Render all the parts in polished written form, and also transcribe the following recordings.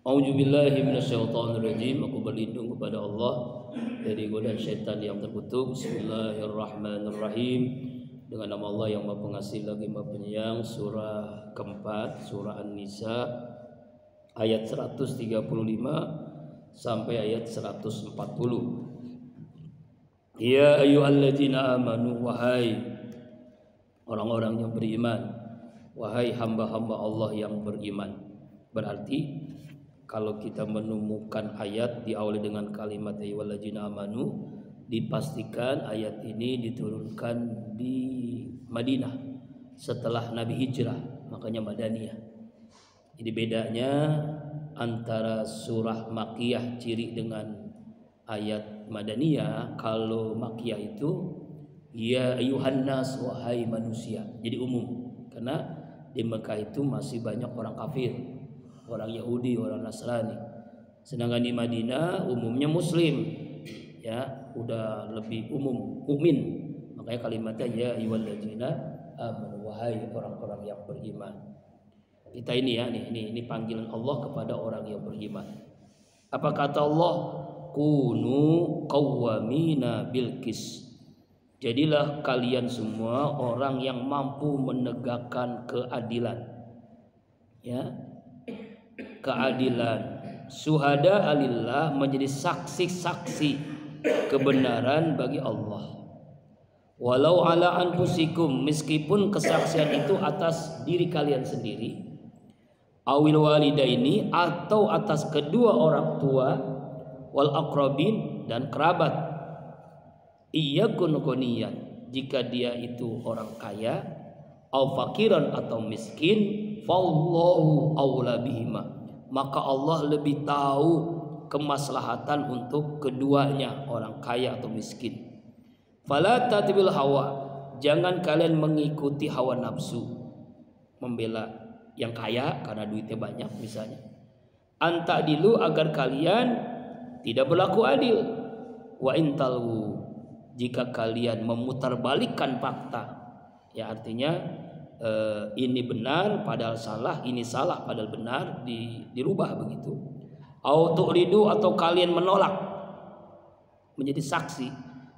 A'udzubillahi minasyaitonirrajim. Aku berlindung kepada Allah dari godaan syaitan yang terkutuk. Bismillahirrahmanirrahim. Dengan nama Allah yang Maha Pengasih lagi Maha Penyayang. Surah keempat, surah An-Nisa, ayat 135 sampai ayat 140. Ya ayyuhalladzina amanu, wahai orang-orang yang beriman, wahai hamba-hamba Allah yang beriman. Berarti kalau kita menemukan ayat diawali dengan kalimat ayyuhalladzina amanu, dipastikan ayat ini diturunkan di Madinah setelah Nabi hijrah, makanya Madaniyah. Jadi bedanya antara surah Makkiyah ciri dengan ayat Madaniyah, kalau Makkiyah itu ya ayyuhan nas, wahai manusia, jadi umum, karena di Mekah itu masih banyak orang kafir, orang Yahudi, orang Nasrani. Sedangkan di Madinah umumnya Muslim, ya udah lebih umum, mukmin. Makanya kalimatnya ya ayyuhalladzina amanu, wahai orang-orang yang beriman. Kita ini ya, ini panggilan Allah kepada orang yang beriman. Apa kata Allah? Kunu qawwamina bil qis. Jadilah kalian semua orang yang mampu menegakkan keadilan. Ya. Keadilan. Syuhada alillah, menjadi saksi-saksi kebenaran bagi Allah. Walau ala anfusikum, meskipun kesaksian itu atas diri kalian sendiri. Awil walidaini, atau atas kedua orang tua, wal aqrabin, dan kerabat. Iyakun ghaniyan, jika dia itu orang kaya, au fakiran, atau miskin, fallahu aula bihima, maka Allah lebih tahu kemaslahatan untuk keduanya, orang kaya atau miskin. Fala tatbil hawa, jangan kalian mengikuti hawa nafsu, membela yang kaya karena duitnya banyak misalnya. Antadilu, agar kalian tidak berlaku adil. Wa intalu, jika kalian memutarbalikkan fakta, ya artinya ini benar padahal salah, ini salah padahal benar, dirubah begitu. Au tu'ridu, atau kalian menolak menjadi saksi.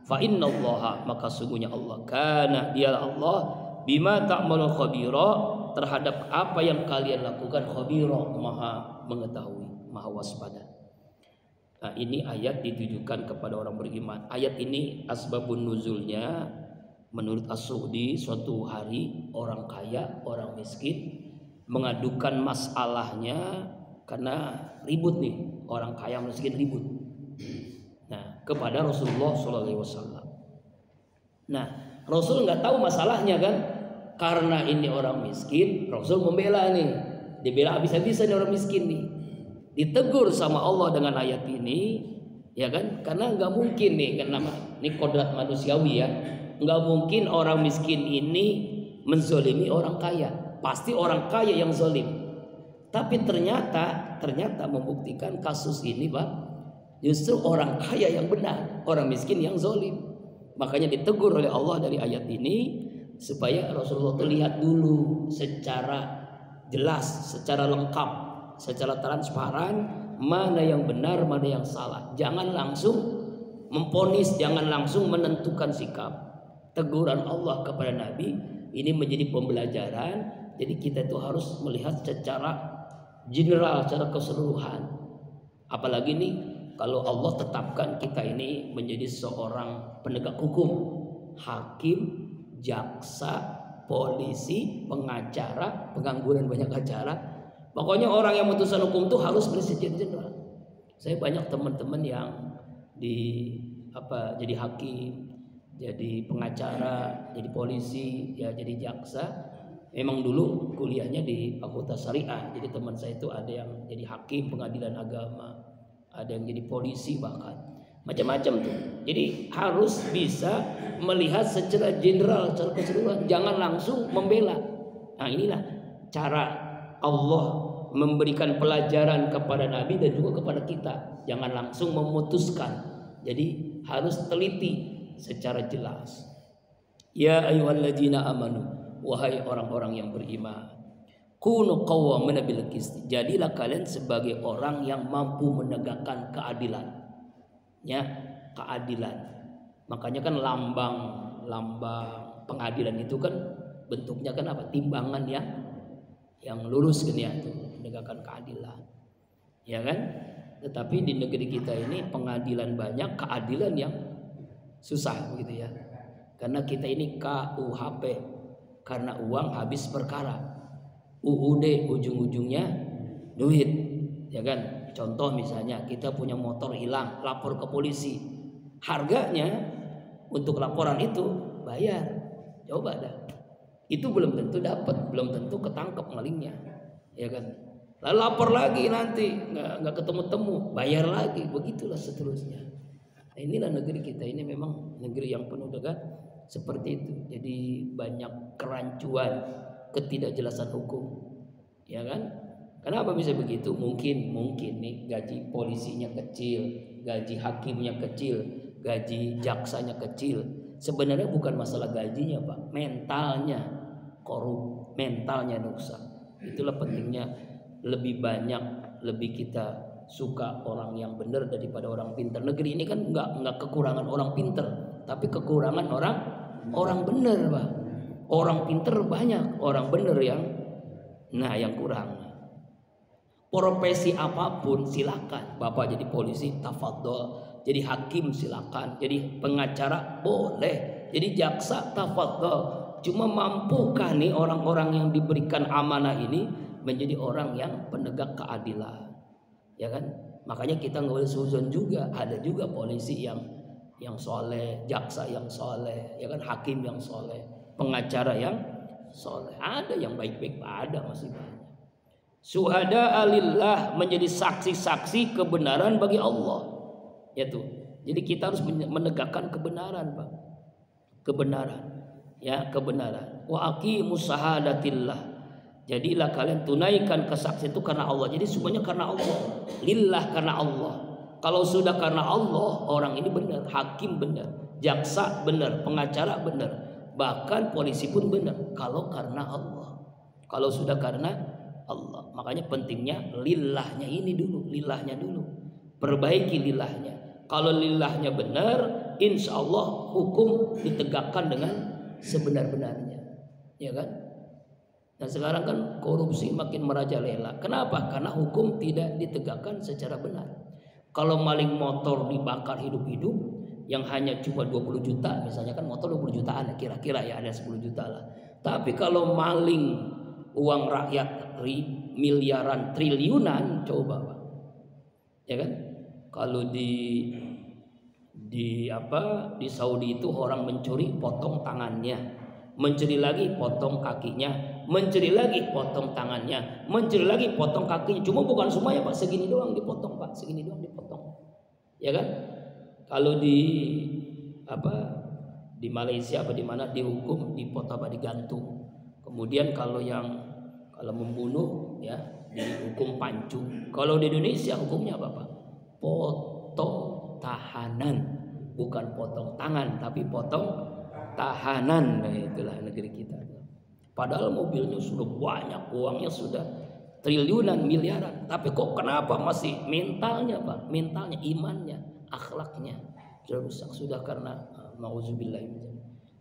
Fa innallaha, maka sungguhnya Allah, kana dialah Allah, bima ta'malun khabira, terhadap apa yang kalian lakukan, khabira, maha mengetahui, maha waspada. Nah, ini ayat ditujukan kepada orang beriman. Ayat ini asbabun nuzulnya menurut As-Sudi, suatu hari orang kaya, orang miskin mengadukan masalahnya karena ribut nih, orang kaya miskin ribut. Nah, kepada Rasulullah SAW. Nah, Rasul nggak tahu masalahnya kan, karena ini orang miskin, Rasul membela nih, dibela habis-habisan orang miskin nih, ditegur sama Allah dengan ayat ini, ya kan? Karena nggak mungkin nih, karena ini kodrat manusiawi ya. Nggak mungkin orang miskin ini menzolimi orang kaya, pasti orang kaya yang zolim. Tapi ternyata membuktikan kasus ini, Pak, justru orang kaya yang benar, orang miskin yang zolim. Makanya ditegur oleh Allah dari ayat ini supaya Rasulullah terlihat dulu secara jelas, secara lengkap, secara transparan mana yang benar, mana yang salah. Jangan langsung memponis, jangan langsung menentukan sikap. Teguran Allah kepada Nabi ini menjadi pembelajaran. Jadi kita itu harus melihat secara general, secara keseluruhan. Apalagi nih kalau Allah tetapkan kita ini menjadi seorang penegak hukum, hakim, jaksa, polisi, pengacara, pengangguran banyak acara. Pokoknya orang yang memutuskan hukum itu harus bersih general. Saya banyak teman-teman yang jadi hakim, jadi pengacara, jadi polisi, ya jadi jaksa. Memang dulu kuliahnya di Fakultas Syariah. Jadi teman saya itu ada yang jadi hakim pengadilan agama, ada yang jadi polisi, bahkan macam-macam tuh. Jadi harus bisa melihat secara general, secara keseluruhan, jangan langsung membela. Nah, inilah cara Allah memberikan pelajaran kepada Nabi dan juga kepada kita. Jangan langsung memutuskan. Jadi harus teliti secara jelas. Ya ayyuhalladzina amanu, wahai orang-orang yang beriman, Kunu qawwamina bil qist. Jadilah kalian sebagai orang yang mampu menegakkan keadilan. Ya, keadilan. Makanya kan lambang pengadilan itu kan bentuknya kan apa? Timbangan yang lurus kan ya, itu menegakkan keadilan. Ya kan? Tetapi di negeri kita ini pengadilan banyak, keadilan yang susah begitu ya. Karena kita ini KUHP, karena uang habis perkara. UUD ujung-ujungnya duit, ya kan? Contoh misalnya kita punya motor hilang, lapor ke polisi. Harganya untuk laporan itu bayar. Coba dah. Itu belum tentu dapat, belum tentu ketangkep malingnya, ya kan? Lalu lapor lagi nanti nggak ketemu-temu, bayar lagi, begitulah seterusnya. Nah, inilah negeri kita ini memang negeri yang penuh dengan seperti itu. Jadi banyak kerancuan, ketidakjelasan hukum, ya kan? Kenapa bisa begitu? Mungkin nih gaji polisinya kecil, gaji hakimnya kecil, gaji jaksanya kecil. Sebenarnya bukan masalah gajinya, Pak, mentalnya korup, mentalnya rusak. Itulah pentingnya lebih kita suka orang yang benar daripada orang pintar. Negeri ini kan nggak kekurangan orang pintar, tapi kekurangan orang benar, Pak. Orang pintar banyak, orang benar yang kurang. Profesi apapun silakan. Bapak jadi polisi, tafadhol. Jadi hakim silakan. Jadi pengacara boleh. Jadi jaksa tafadhol. Cuma mampukah nih orang-orang yang diberikan amanah ini menjadi orang yang penegak keadilan? Ya kan? Makanya kita nggak boleh suzon juga. Ada juga polisi yang soleh, jaksa yang soleh, ya kan? Hakim yang soleh, pengacara yang soleh. Ada yang baik-baik, ada masih banyak. Syuhada alillah, menjadi saksi-saksi kebenaran bagi Allah. Ya tuh. Jadi kita harus menegakkan kebenaran, Pak. Kebenaran. Ya, kebenaran. Wa aqimus syahadatillah. Jadilah kalian tunaikan kesaksian itu karena Allah. Jadi semuanya karena Allah. Lillah, karena Allah. Kalau sudah karena Allah, orang ini benar, hakim benar, jaksa benar, pengacara benar, bahkan polisi pun benar. Kalau karena Allah. Kalau sudah karena Allah. Makanya pentingnya lillahnya ini dulu, lillahnya dulu. Perbaiki lillahnya. Kalau lillahnya benar, insya Allah hukum ditegakkan dengan sebenar-benarnya, ya kan? Nah sekarang kan korupsi makin merajalela. Kenapa? Karena hukum tidak ditegakkan secara benar. Kalau maling motor dibakar hidup-hidup, yang hanya cuma 20 juta, misalnya kan motor 20 jutaan, kira-kira ya ada 10 juta lah. Tapi kalau maling uang rakyat miliaran, triliunan, coba Pak, ya kan? Kalau di Saudi itu orang mencuri potong tangannya, mencuri lagi potong kakinya, mencuri lagi potong tangannya, mencuri lagi potong kakinya. Cuma bukan semuanya, Pak, segini doang dipotong, Pak, segini doang dipotong, ya kan? Kalau di Malaysia apa di mana dihukum dipotong apa digantung. Kemudian kalau membunuh ya dihukum pancung. Kalau di Indonesia hukumnya apa, Pak? Potong tahanan, bukan potong tangan tapi potong tahanan. Nah, itulah negeri kita. Padahal mobilnya sudah banyak, uangnya sudah triliunan, miliaran, tapi kok kenapa masih mentalnya, Pak? Mentalnya, imannya, akhlaknya sudah rusak, sudah karena nauzubillah.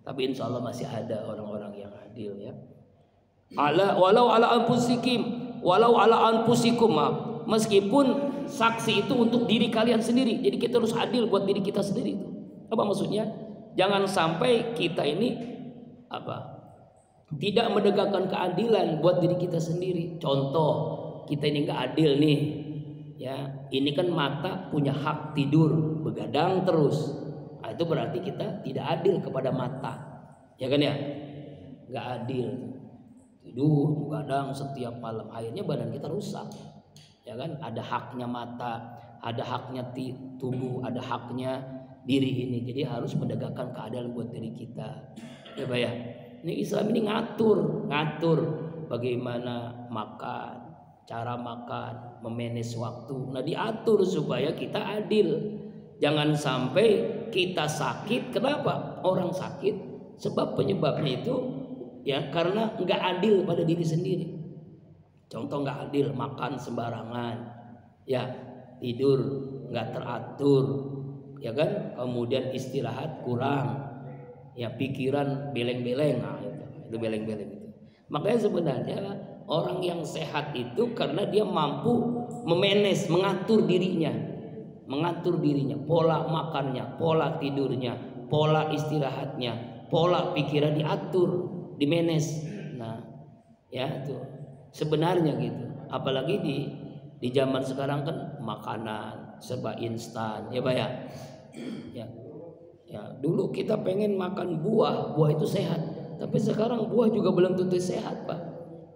Tapi insya Allah masih ada orang-orang yang adil, ya. Walau ala anfusikum, meskipun saksi itu untuk diri kalian sendiri. Jadi kita harus adil buat diri kita sendiri itu. Apa maksudnya? Jangan sampai kita ini tidak menegakkan keadilan buat diri kita sendiri. Contoh, kita ini nggak adil nih, ya. Ini kan mata punya hak tidur begadang terus. Nah, itu berarti kita tidak adil kepada mata, ya kan ya? Nggak adil. Tidur begadang setiap malam, akhirnya badan kita rusak, ya kan? Ada haknya mata, ada haknya tubuh, ada haknya diri ini. Jadi harus menegakkan keadilan buat diri kita, ya Pak ya. Ini Islam ini ngatur bagaimana makan, cara makan, memanage waktu. Nah diatur supaya kita adil. Jangan sampai kita sakit. Kenapa orang sakit? Sebab penyebabnya itu ya karena nggak adil pada diri sendiri. Contoh nggak adil, makan sembarangan, ya tidur nggak teratur, ya kan, kemudian istirahat kurang, ya pikiran beleng-beleng, nah, itu beleng-beleng itu. Makanya sebenarnya orang yang sehat itu karena dia mampu memanage, mengatur dirinya, pola makannya, pola tidurnya, pola istirahatnya, pola pikiran diatur, dimanage. Nah, ya itu sebenarnya gitu. Apalagi di zaman sekarang kan makanan serba instan, ya Pak ya. Ya, dulu kita pengen makan buah itu sehat, tapi sekarang buah juga belum tentu sehat Pak,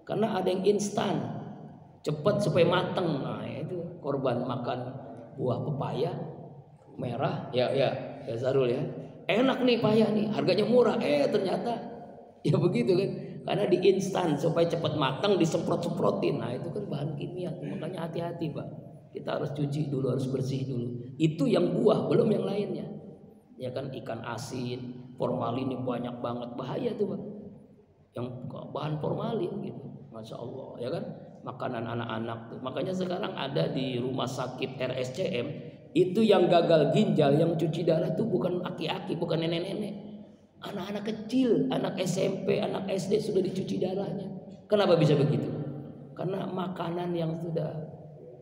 karena ada yang instan, cepat supaya mateng. Nah itu korban makan buah pepaya merah, ya Zarul ya, enak nih paya nih, harganya murah, ternyata ya begitu kan, karena di instan supaya cepat matang disemprot-semprotin. Nah itu kan bahan kimia, makanya hati-hati Pak, kita harus cuci dulu, harus bersih dulu. Itu yang buah, belum yang lainnya. Ya kan, ikan asin, formalin ini banyak banget, bahaya tuh Pak. Yang bahan formalin gitu, masya Allah, ya kan. Makanan anak-anak tuh, makanya sekarang ada di rumah sakit RSCM itu yang gagal ginjal, yang cuci darah tuh bukan aki-aki, bukan nenek-nenek, anak-anak kecil, anak SMP, anak SD sudah dicuci darahnya. Kenapa bisa begitu? Karena makanan yang sudah,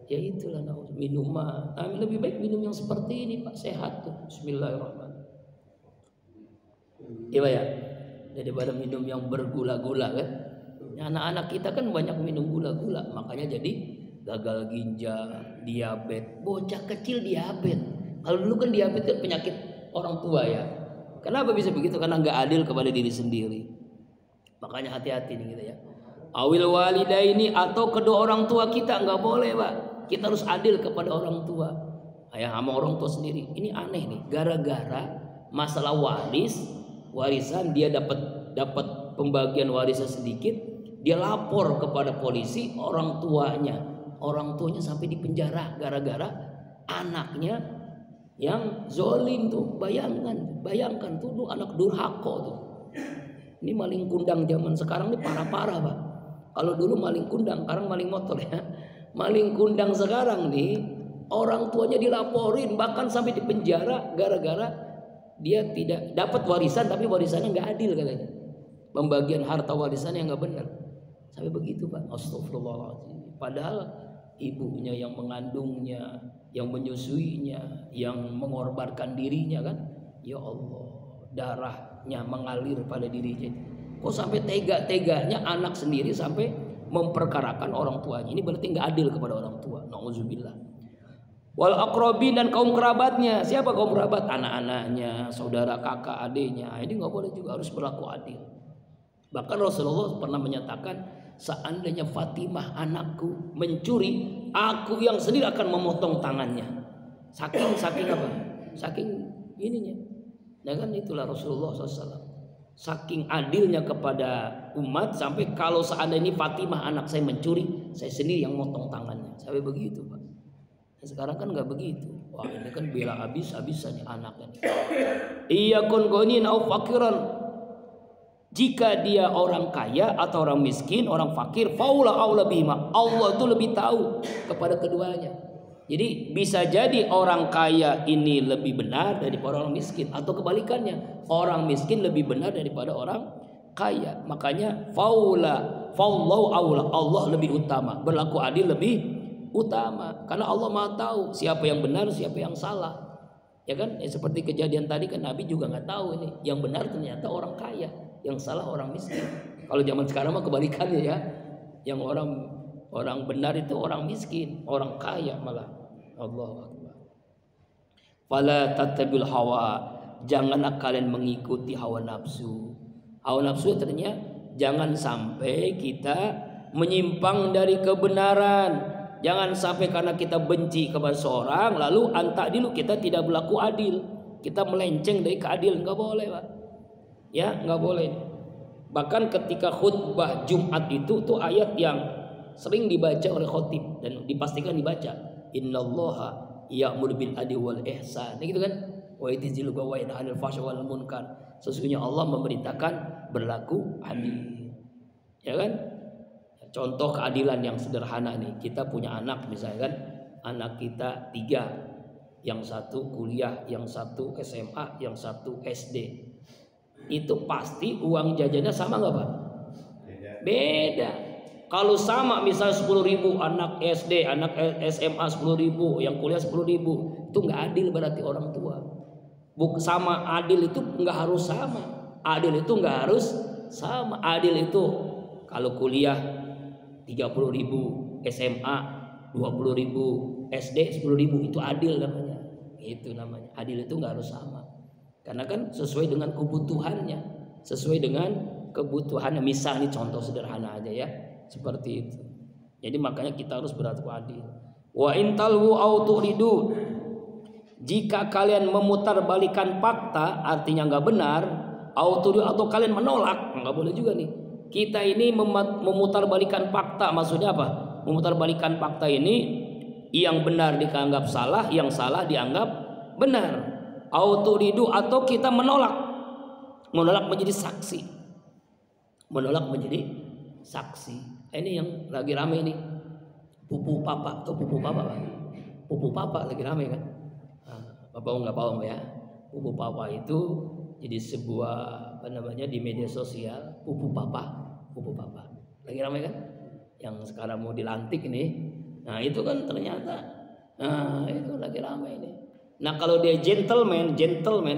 ya itulah minuman. Nah, lebih baik minum yang seperti ini Pak, sehat tuh. Bismillahirrahmanirrahim. Iya ya, daripada minum yang bergula-gula kan. Anak-anak kita kan banyak minum gula-gula, makanya jadi gagal ginjal, diabetes, bocah kecil diabetes. Kalau dulu kan diabetes kan penyakit orang tua ya. Kenapa bisa begitu? Karena nggak adil kepada diri sendiri. Makanya hati-hati nih kita ya. Awil walidaini, atau kedua orang tua kita nggak boleh Pak. Kita harus adil kepada orang tua. Ya, sama orang tua sendiri. Ini aneh nih, gara-gara masalah warisan dia dapat pembagian warisan sedikit, dia lapor kepada polisi, orang tuanya sampai di penjara gara-gara anaknya yang zolim tuh. Bayangkan tuh anak durhaka tuh. Ini maling kundang zaman sekarang ini parah-parah Pak. Kalau dulu maling kundang, sekarang maling motor ya. Maling kundang sekarang nih, orang tuanya dilaporin bahkan sampai di penjara gara-gara dia tidak dapat warisan, tapi warisannya nggak adil katanya. Pembagian harta warisannya nggak benar. Sampai begitu Pak. Astagfirullahaladzim. Padahal ibunya yang mengandungnya, yang menyusuinya, yang mengorbankan dirinya kan. Ya Allah, darahnya mengalir pada dirinya. Kok sampai tega-teganya anak sendiri sampai memperkarakan orang tuanya. Ini berarti nggak adil kepada orang tua. Nauzubillah. Wal aqrabin, dan kaum kerabatnya. Siapa kaum kerabat? Anak-anaknya, saudara, kakak, adiknya. Ini nggak boleh juga, harus berlaku adil. Bahkan Rasulullah pernah menyatakan, seandainya Fatimah anakku mencuri, aku yang sendiri akan memotong tangannya. Saking apa? Saking ininya. Ya kan, itulah Rasulullah SAW. Saking adilnya kepada umat, sampai kalau seandainya Fatimah anak saya mencuri, saya sendiri yang motong tangannya. Sampai begitu Pak. Sekarang kan nggak begitu. Wah, ini kan bela habis-habisan anaknya. Iya kun gonin au fakiran. Jika dia orang kaya atau orang miskin, orang fakir, faula aula bima. Allah itu lebih tahu kepada keduanya. Jadi bisa jadi orang kaya ini lebih benar daripada orang miskin, atau kebalikannya, orang miskin lebih benar daripada orang kaya. Makanya fallahu aula, Allah lebih utama, berlaku adil lebih utama, karena Allah Maha tahu siapa yang benar, siapa yang salah. Ya kan? Seperti kejadian tadi kan, Nabi juga nggak tahu ini yang benar ternyata orang kaya, yang salah orang miskin. Kalau zaman sekarang mah kebalikannya ya. Yang orang benar itu orang miskin, orang kaya malah. Allahu Akbar. Fala tattabil hawa, janganlah kalian mengikuti hawa nafsu. Hawa nafsu ternyata jangan sampai kita menyimpang dari kebenaran. Jangan sampai karena kita benci kepada seorang lalu antadilu, kita tidak berlaku adil, kita melenceng dari keadilan. Nggak boleh Pak. Ya nggak boleh. Bahkan ketika khutbah Jumat itu tuh ayat yang sering dibaca oleh khotib dan dipastikan dibaca. Innallaha ya'muru bil adli wal ihsan. Gitu kan? Wa yatazil wa yanha 'anil fahsya wal munkar. Sesungguhnya Allah memerintahkan berlaku adil. Ya kan? contoh keadilan yang sederhana nih. Kita punya anak misalkan, anak kita 3, yang satu kuliah, yang satu SMA, yang satu SD. Itu pasti uang jajannya sama nggak Pak? Beda. Kalau sama misal 10.000 anak SD, anak SMA 10.000, yang kuliah 10.000, itu nggak adil berarti orang tua. Sama adil itu nggak harus sama. Adil itu nggak harus sama. Adil itu kalau kuliah 30.000, SMA 20.000, SD 10.000, itu adil namanya. Itu namanya. Adil itu nggak harus sama. Karena kan sesuai dengan kebutuhannya, sesuai dengan kebutuhannya. Misalnya contoh sederhana aja ya, seperti itu. Jadi makanya kita harus berlaku adil. Wa intalwu au turidu, jika kalian memutarbalikan fakta, artinya nggak benar, atau kalian menolak, nggak boleh juga nih. Kita ini memutarbalikan fakta, maksudnya apa? Memutarbalikan fakta ini, yang benar dianggap salah, yang salah dianggap benar. Turidu, atau kita menolak menjadi saksi, menolak menjadi saksi. Ini yang lagi rame nih, pupu papa atau pupu papa, pupu papa lagi rame kan? Bapak nggak paham ya, pupu papa itu jadi sebuah apa namanya di media sosial, pupu papa lagi ramai kan, yang sekarang mau dilantik ini. Nah itu kan ternyata, nah itu lagi ramai ini. Nah kalau dia gentleman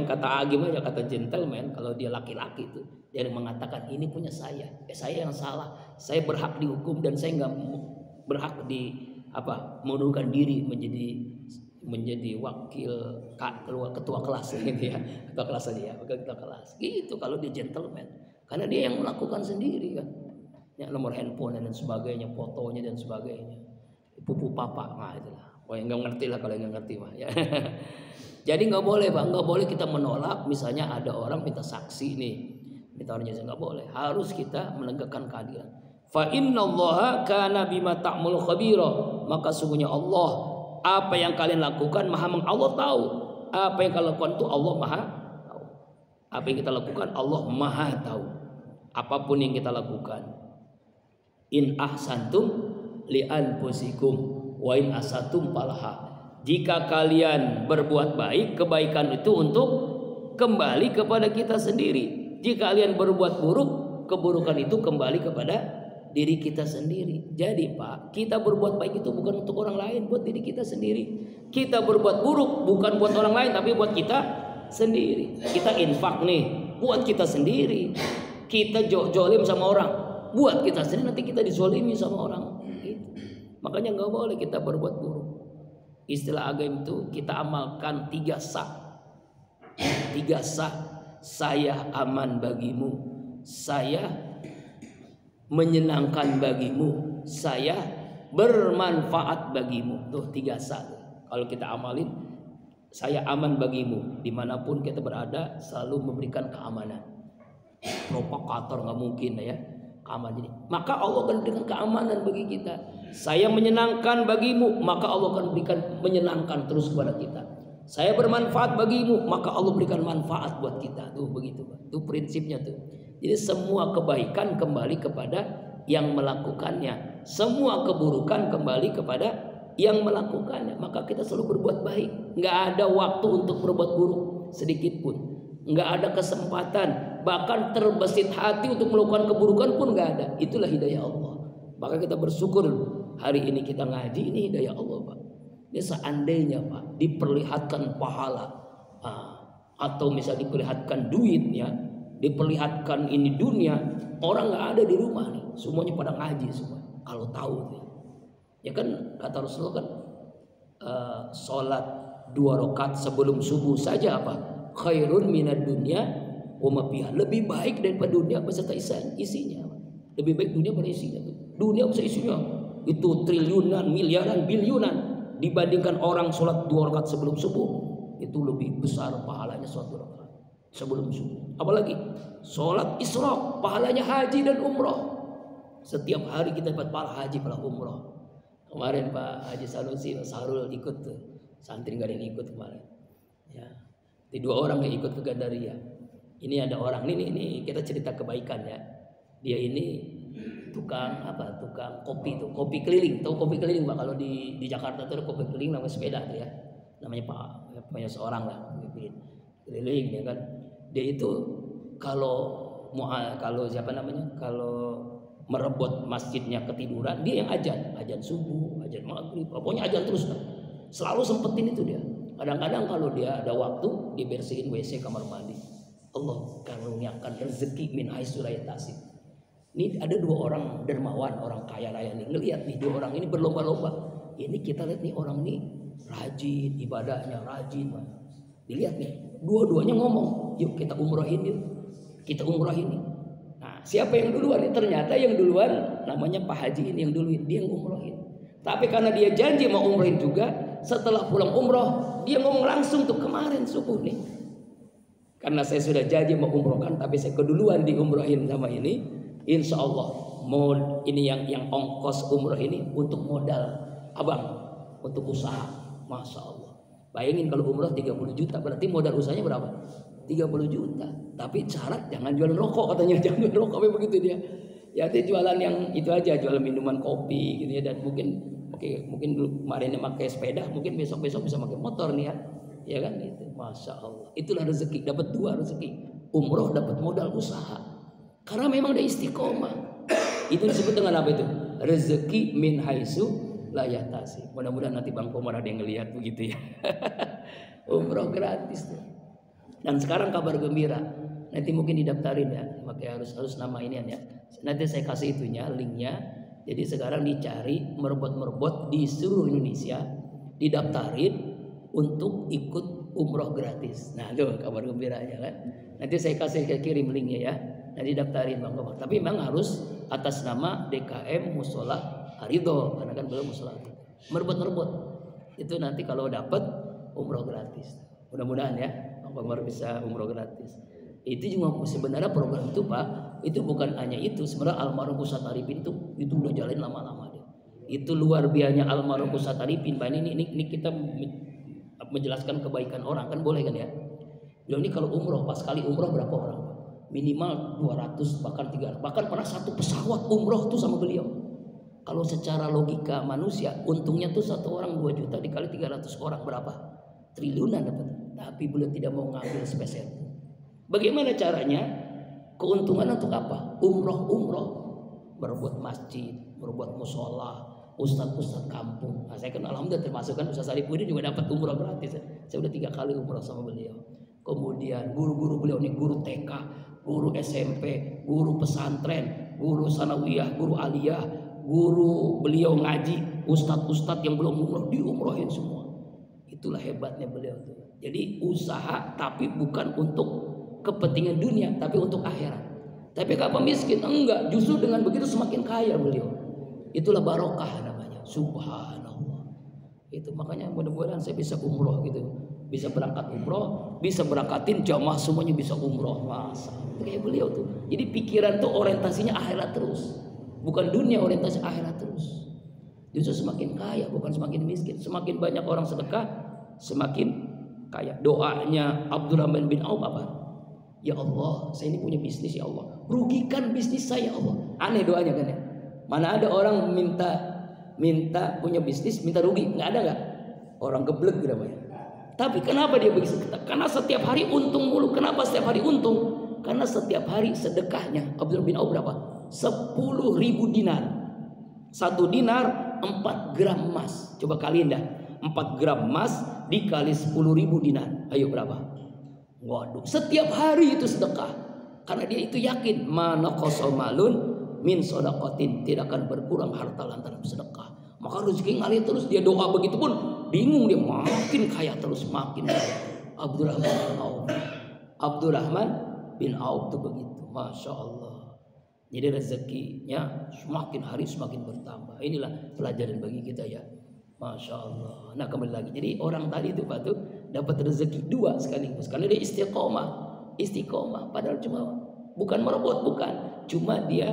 kata Agim aja, kata gentleman, kalau dia laki-laki itu dia mengatakan ini punya saya yang salah, saya berhak dihukum dan saya nggak berhak mengundurkan diri menjadi wakil ketua kelas gitu ya, ketua kelas aja ya, wakil ketua kelas gitu kalau dia gentleman, karena dia yang melakukan sendiri kan, ya, nomor handphone dan sebagainya, fotonya dan sebagainya, pupu papa, nah itulah. Oh yang nggak ngerti lah, kalau yang nggak ngerti mah ya. Jadi nggak boleh Pak, nggak boleh kita menolak. Misalnya ada orang minta saksi nih, minta orang jasa, nggak boleh. Harus kita menegakkan keadilan. Fa innallaha kana bima ta'mal khabira, maka sungguhnya Allah, apa yang kalian lakukan Allah tahu. Apa yang kalian lakukan itu Allah maha tahu. Apa yang kita lakukan Allah maha tahu. Apapun yang kita lakukan. In ahsantum li anfusikum wa in asatum falaha. Jika kalian berbuat baik, kebaikan itu untuk kembali kepada kita sendiri. Jika kalian berbuat buruk, keburukan itu kembali kepada diri kita sendiri. Jadi Pak, kita berbuat baik itu bukan untuk orang lain, buat diri kita sendiri. Kita berbuat buruk bukan buat orang lain, tapi buat kita sendiri. Kita infak nih, buat kita sendiri. Kita jolim sama orang, buat kita sendiri, nanti kita dizolimi sama orang. Makanya nggak boleh kita berbuat buruk. Istilah agama itu kita amalkan 3 sah. 3 sah. Saya aman bagimu, saya menyenangkan bagimu, saya bermanfaat bagimu. Tuh 3 sah. Kalau kita amalin, saya aman bagimu, dimanapun kita berada selalu memberikan keamanan. Provokator nggak mungkin ya. Jadi, maka Allah akan berikan keamanan bagi kita. Saya menyenangkan bagimu, maka Allah akan berikan menyenangkan terus kepada kita. Saya bermanfaat bagimu, maka Allah berikan manfaat buat kita. Tuh begitu, itu prinsipnya tuh. Jadi semua kebaikan kembali kepada yang melakukannya, semua keburukan kembali kepada yang melakukannya. Maka kita selalu berbuat baik. Nggak ada waktu untuk berbuat buruk sedikit pun. Nggak ada kesempatan, bahkan terbesit hati untuk melakukan keburukan pun nggak ada. Itulah hidayah Allah. Maka kita bersyukur hari ini kita ngaji, ini hidayah Allah Pak. Ini seandainya Pak diperlihatkan pahala, atau misalnya diperlihatkan duit ya, diperlihatkan ini dunia, orang nggak ada di rumah nih, semuanya pada ngaji semua. Kalau tahu nih, ya kan kata Rasulullah kan, sholat 2 rakaat sebelum subuh saja apa? Khairun minad dunya wa ma fiha, lebih baik daripada dunia beserta isinya. Lebih baik dunia pada isinya. Dunia beserta isinya itu triliunan, miliaran, biliunan, dibandingkan orang sholat 2 rakaat sebelum subuh, itu lebih besar pahalanya sholat 2 rakaat sebelum subuh. Apalagi sholat isyraq, pahalanya haji dan umroh. Setiap hari kita dapat pahala haji, pahala umroh. Kemarin Pak Haji Sanusi Sarul ikut tuh, santri nggak ada yang ikut kemarin ya. Di 2 orang yang ikut ke Gandaria. Ini ada orang ini kita cerita kebaikan ya. Dia ini tukang apa? Tukang kopi tuh, kopi keliling. Tahu kopi keliling Pak? Kalau di Jakarta tuh ada kopi keliling namanya sepeda tuh ya. Namanya Pak, punya seorang lah kopi keliling ya kan. Dia itu kalau siapa namanya? Kalau merebut masjidnya ketiduran, dia yang ajan subuh, ajan maghrib, pokoknya ajan terus kan. Selalu sempetin itu dia. Kadang-kadang kalau dia ada waktu, dibersihin WC kamar mandi. Allah karuniakan rezeki min haitsu la yahtasib. Ini ada dua orang dermawan, orang kaya raya nih. Ngelihat nih dua orang ini berlomba-lomba. Ini kita lihat nih orang ini rajin ibadahnya, rajin. Dilihat nih, dua-duanya ngomong, yuk kita umrohin yuk. Kita umrohin nih. Nah, siapa yang duluan? Ternyata yang duluan namanya Pak Haji ini yang duluan, dia yang umrohin. Tapi karena dia janji mau umrohin juga, setelah pulang umroh, dia ngomong langsung tuh kemarin subuh nih. Karena saya sudah janji mau umrohkan, tapi saya keduluan diumrohin sama ini. Insya Allah, ini yang ongkos umroh ini untuk modal abang, untuk usaha. Masya Allah. Bayangin kalau umroh 30 juta, berarti modal usahanya berapa? 30 juta. Tapi syarat jangan jualan rokok katanya, jangan rokok begitu dia. Ya dia jualan yang itu aja, jualan minuman kopi gitu ya, dan mungkin kemarin dia pakai sepeda, mungkin besok bisa pakai motor nih ya. Ya kan itu, masya Allah. Itulah rezeki, dapat dua rezeki. Umroh dapat modal usaha. Karena memang dia istiqomah. Itu disebut dengan apa itu? Rezeki min haitsu la yahtasib. Mudah-mudahan nanti Bang Komar ada yang ngelihat begitu ya. Umroh gratis tuh. Dan sekarang kabar gembira. Nanti mungkin didaftarin ya. Makanya harus nama ini ya. Nanti saya kasih itunya, linknya. Jadi sekarang dicari merebut di seluruh Indonesia, didaftarin untuk ikut umroh gratis. Nah itu kabar gembiranya kan. Nanti saya kirim linknya ya. Nanti daftarin Bang Komar. Tapi memang harus atas nama DKM Mushola Aridho, karena kan belum Mushola Aridho. Merebut. Itu nanti kalau dapat umroh gratis. Mudah-mudahan ya Bang Komar bisa umroh gratis. Itu juga sebenarnya program itu Pak, itu bukan hanya itu. Sebenarnya almarhum Ustaz Arifin itu udah jalan lama-lama deh. Itu luar biasanya almarhum Ustaz Arifin. Pak ini kita menjelaskan kebaikan orang kan boleh kan ya. Beliau ini kalau umroh pas kali umroh berapa orang? Minimal 200 bahkan 300. Bahkan pernah satu pesawat umroh tuh sama beliau. Kalau secara logika manusia untungnya tuh satu orang 2 juta dikali 300 orang berapa? Triliunan dapat. Tapi beliau tidak mau ngambil spesial. Bagaimana caranya? Keuntungan untuk apa? Umroh. Berbuat masjid, berbuat musola, ustadz kampung. Nah, saya kan alhamdulillah termasuk kan Ustaz Arifin juga dapat umroh gratis. Saya udah 3 kali umroh sama beliau. Kemudian guru-guru beliau nih, guru TK, guru SMP, guru pesantren, guru sanawiyah, guru aliyah, guru beliau ngaji, ustadz yang belum umroh diumrohin semua. Itulah hebatnya beliau tuh. Jadi usaha tapi bukan untuk kepentingan dunia, tapi untuk akhirat. Tapi kalau miskin enggak, justru dengan begitu semakin kaya beliau. Itulah barokah namanya. Subhanallah. Itu makanya mudah-mudahan saya bisa umroh gitu. Bisa berangkat umroh, bisa berangkatin jamaah semuanya bisa umroh. Masa kayak beliau tuh. Jadi pikiran tuh orientasinya akhirat terus. Bukan dunia, orientasi akhirat terus. Justru semakin kaya, bukan semakin miskin. Semakin banyak orang sedekah, semakin kaya. Doanya Abdurrahman bin Auf apa? Ya Allah, saya ini punya bisnis ya Allah. Rugikan bisnis saya ya Allah. Aneh doanya kan ya. Mana ada orang minta punya bisnis, minta rugi? Nggak ada nggak? Orang geblek gitu namanya. Tapi kenapa dia begitu? Karena setiap hari untung mulu. Kenapa setiap hari untung? Karena setiap hari sedekahnya Abdurrahman bin Auf berapa? 10.000 dinar. 1 dinar 4 gram emas. Coba kalian dah. 4 gram emas dikali 10.000 dinar. Ayo berapa? Waduh, setiap hari itu sedekah. Karena dia itu yakin mana kosomalun min sodakotin, tidak akan berkurang harta lantaran sedekah. Maka rezeki ngalir terus, dia doa begitu pun bingung, dia makin kaya terus, makin kaya. Abdurrahman bin Auf itu begitu, masya Allah. Jadi rezekinya semakin hari semakin bertambah. Inilah pelajaran bagi kita ya, masya Allah. Nah kembali lagi, jadi orang tadi itu Pak tuh dapat rezeki 2 sekaligus karena dia istiqomah. Padahal cuma bukan merebut, bukan, cuma dia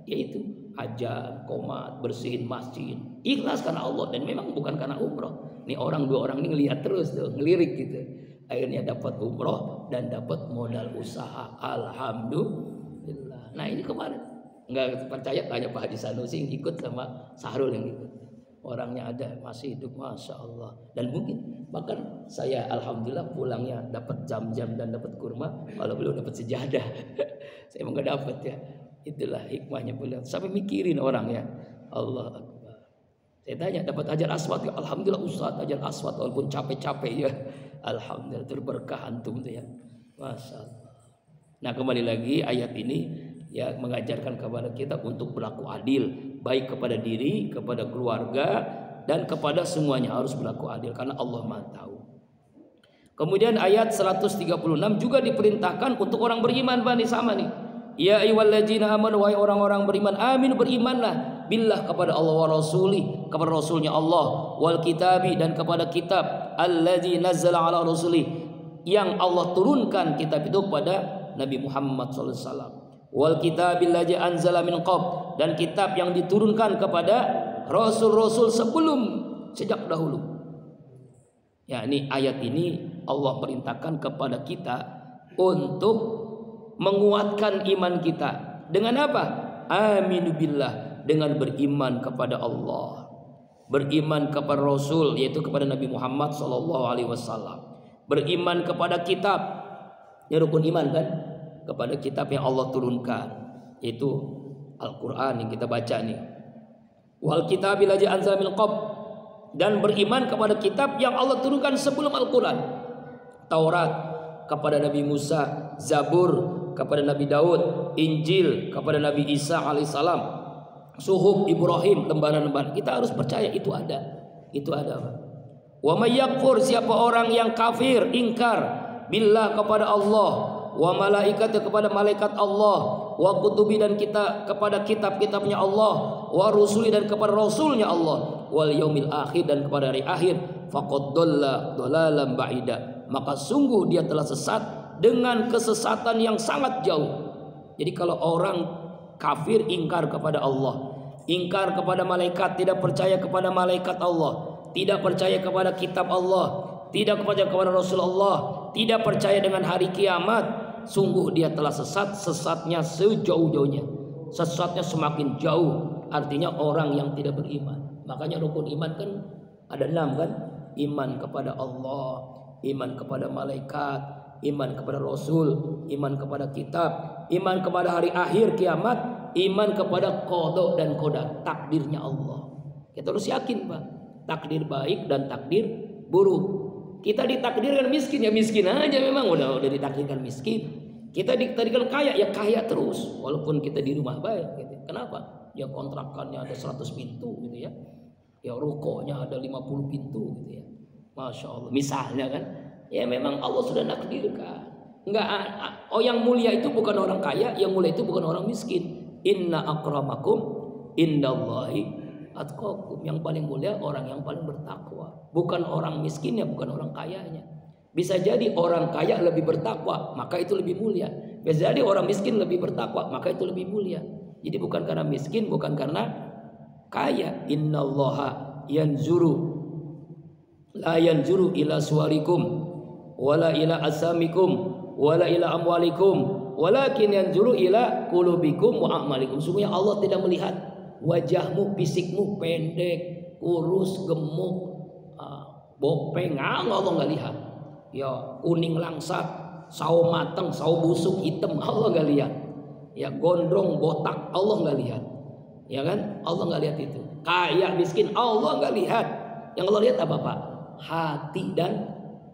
yaitu ajar, qomat, bersihin masjid, ikhlas karena Allah dan memang bukan karena umroh. Nih 2 orang ini ngelihat terus tuh, ngelirik gitu. Akhirnya dapat umroh dan dapat modal usaha. Alhamdulillah. Nah ini kemarin Nggak percaya tanya Pak Haji Sanusi yang ikut sama Sahrul yang ikut. Orangnya ada, masih hidup, Masya Allah. Dan mungkin bahkan saya alhamdulillah pulangnya dapat jam-jam dan dapat kurma, kalau belum dapat sejadah. Saya emang nggak dapat ya. Itulah hikmahnya beliau. Sampai mikirin orang ya. Allah Akbar. Saya tanya dapat ajar aswad ya. Alhamdulillah Ustaz ajar aswad walaupun capek-capek ya. Alhamdulillah terberkah antum tuh ya. Masya Allah. Nah kembali lagi ayat ini ya mengajarkan kepada kita untuk berlaku adil, baik kepada diri, kepada keluarga, dan kepada semuanya harus berlaku adil karena Allah Maha tahu. Kemudian ayat 136 juga diperintahkan untuk orang beriman, Bani, sama nih. Ya ayyuhalladzina amanu, wahai orang-orang beriman, amin, berimanlah billah kepada Allah wa rasuli, kepada rasulnya Allah, wal kitabi, dan kepada kitab alladzi nazzala ala rasuli, yang Allah turunkan kitab itu kepada Nabi Muhammad sallallahu alaihi wasallam, wal kitabil ladzi anzala min qabl, dan kitab yang diturunkan kepada rasul-rasul sejak dahulu. Ya, ini ayat ini Allah perintahkan kepada kita untuk menguatkan iman kita dengan apa? Aminu billah, dengan beriman kepada Allah, beriman kepada Rasul, yaitu kepada Nabi Muhammad SAW, beriman kepada kitab, ini rukun iman kan, kepada kitab yang Allah turunkan, yaitu Al-Quran yang kita baca nih. Wal kitabil ladzi anzala min qabl, dan beriman kepada kitab yang Allah turunkan sebelum Al-Quran. Taurat kepada Nabi Musa, Zabur kepada Nabi Daud, Injil kepada Nabi Isa alaihissalam, Suhuf Ibrahim, lembaran-lembaran. Kita harus percaya itu ada. Itu ada. Wa may yakfur, siapa orang yang kafir, ingkar billah kepada Allah, wa malaikatnya kepada malaikat Allah, wa kutubi, dan kita kepada kitab-kitabnya Allah, wa rusuli, dan kepada rasulnya Allah, wal yaumil akhir, dan kepada hari akhir, faqad dhalla dhalalan ba'ida, maka sungguh dia telah sesat dengan kesesatan yang sangat jauh. Jadi kalau orang kafir ingkar kepada Allah, ingkar kepada malaikat, tidak percaya kepada malaikat Allah, tidak percaya kepada kitab Allah, tidak percaya kepada Rasulullah, tidak percaya dengan hari kiamat, sungguh dia telah sesat, sesatnya sejauh-jauhnya, sesatnya semakin jauh. Artinya orang yang tidak beriman. Makanya rukun iman kan ada 6 kan? Iman kepada Allah, iman kepada malaikat, iman kepada Rasul, iman kepada kitab, iman kepada hari akhir kiamat, iman kepada qada dan qadar, takdirnya Allah. Kita harus yakin, Pak, takdir baik dan takdir buruk. Kita ditakdirkan miskin, ya miskin aja, memang udah ditakdirkan miskin. Kita ditakdirkan kaya, ya kaya terus walaupun kita di rumah baik gitu. Kenapa? Ya kontrakannya ada 100 pintu gitu ya. Ya rukonya ada 50 pintu gitu ya. Masya Allah. Misalnya kan, ya memang Allah sudah nakdirkan. Enggak, yang mulia itu bukan orang kaya, yang mulia itu bukan orang miskin. Inna akramakum indallahi atqakum. Yang paling mulia orang yang paling bertakwa, bukan orang miskinnya, bukan orang kayanya. Bisa jadi orang kaya lebih bertakwa, maka itu lebih mulia. Bisa jadi orang miskin lebih bertakwa, maka itu lebih mulia. Jadi bukan karena miskin, bukan karena kaya. Innallaha yanzuru la yanzuru ila suwarikum wala ila asamikum wala ila amwalikum walakin yanzuru ila qulubikum wa a'malikum. Sungguhnya Allah tidak melihat wajahmu, fisikmu pendek, kurus, gemuk, bopeng, Allah nggak lihat. Ya kuning langsat, sawo mateng, sawo busuk, hitam, Allah nggak lihat. Ya gondrong, botak, Allah nggak lihat. Ya kan? Allah nggak lihat itu. Kaya, miskin, Allah nggak lihat. Yang Allah lihat apa, Pak? Hati dan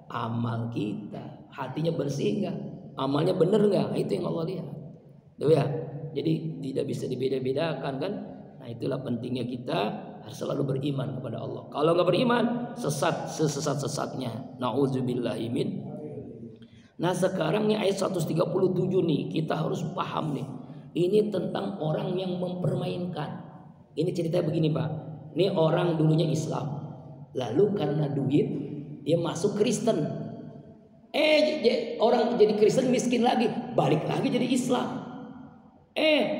amal kita. Hatinya bersih nggak? Amalnya bener nggak? Itu yang Allah lihat. Tuh ya. Jadi tidak bisa dibeda-bedakan kan? Nah itulah pentingnya kita harus selalu beriman kepada Allah. Kalau nggak beriman, sesat sesat-sesatnya. Nauzubillahi min. Nah sekarang nih ayat 137 nih, kita harus paham nih. Ini tentang orang yang mempermainkan. Ini ceritanya begini, Pak. Ini orang dulunya Islam, lalu karena duit dia masuk Kristen. Orang jadi Kristen miskin lagi, balik lagi jadi Islam.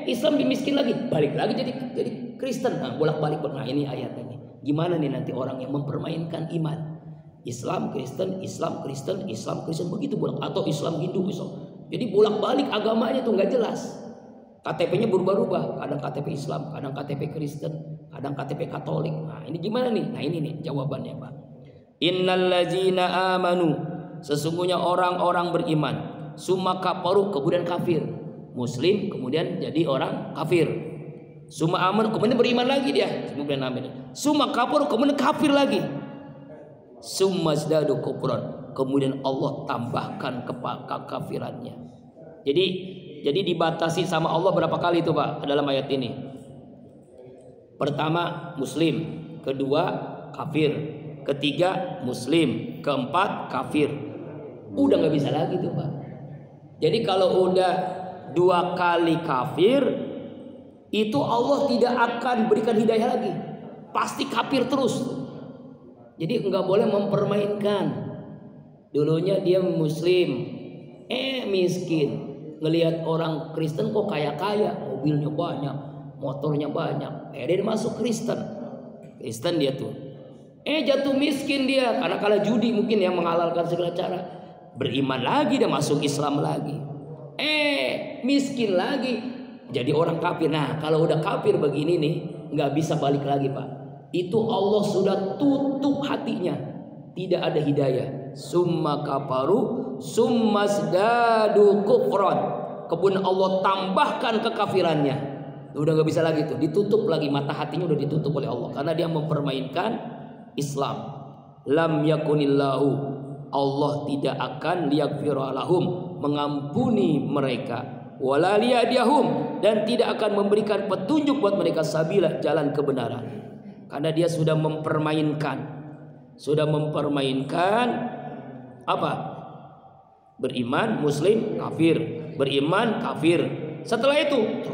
Islam dimiskin lagi, balik lagi jadi Kristen. Nah, bolak-balik. Nah, ini ayatnya nih. Gimana nih nanti orang yang mempermainkan iman? Islam Kristen, Islam Kristen, Islam Kristen, begitu bolak, atau Islam Hindu, Islam. Jadi bolak-balik agamanya tuh nggak jelas. KTP-nya berubah-ubah, kadang KTP Islam, kadang KTP Kristen, kadang KTP Katolik. Nah, ini gimana nih? Nah, ini nih jawabannya, Pak. Innallazina amanu, sesungguhnya orang-orang beriman, summa kafaru, kemudian kafir. Muslim kemudian jadi orang kafir. Summa amanu, kemudian beriman lagi dia, kemudian amin. Summa kafaru, kemudian kafir lagi. Summa zdadu kufran, kemudian Allah tambahkan kekafirannya. Jadi dibatasi sama Allah berapa kali itu, Pak, dalam ayat ini? Pertama Muslim, kedua kafir, ketiga Muslim, keempat kafir. Udah nggak bisa lagi tuh, Pak. Jadi kalau udah 2 kali kafir, itu Allah tidak akan berikan hidayah lagi, pasti kafir terus. Jadi nggak boleh mempermainkan. Dulunya dia Muslim, miskin. Ngelihat orang Kristen kok kaya-kaya, mobilnya banyak, motornya banyak. Dia masuk Kristen dia tuh. Jatuh miskin dia karena kalah judi mungkin, yang menghalalkan segala cara. Beriman lagi, dia masuk Islam lagi. Miskin lagi, jadi orang kafir. Nah, kalau udah kafir begini nih, nggak bisa balik lagi, Pak. Itu Allah sudah tutup hatinya, tidak ada hidayah. Summa kafaru summa zdadu kufran, kemudian Allah tambahkan kekafirannya. Udah nggak bisa lagi tuh, ditutup lagi, mata hatinya udah ditutup oleh Allah karena dia mempermainkan Islam. Lam yakunillahu, Allah tidak akan liyaghfira lahum, mengampuni mereka, wala liyadiyahum, dan tidak akan memberikan petunjuk buat mereka sabila, jalan kebenaran, karena dia sudah mempermainkan apa? Beriman Muslim kafir, beriman kafir. Setelah itu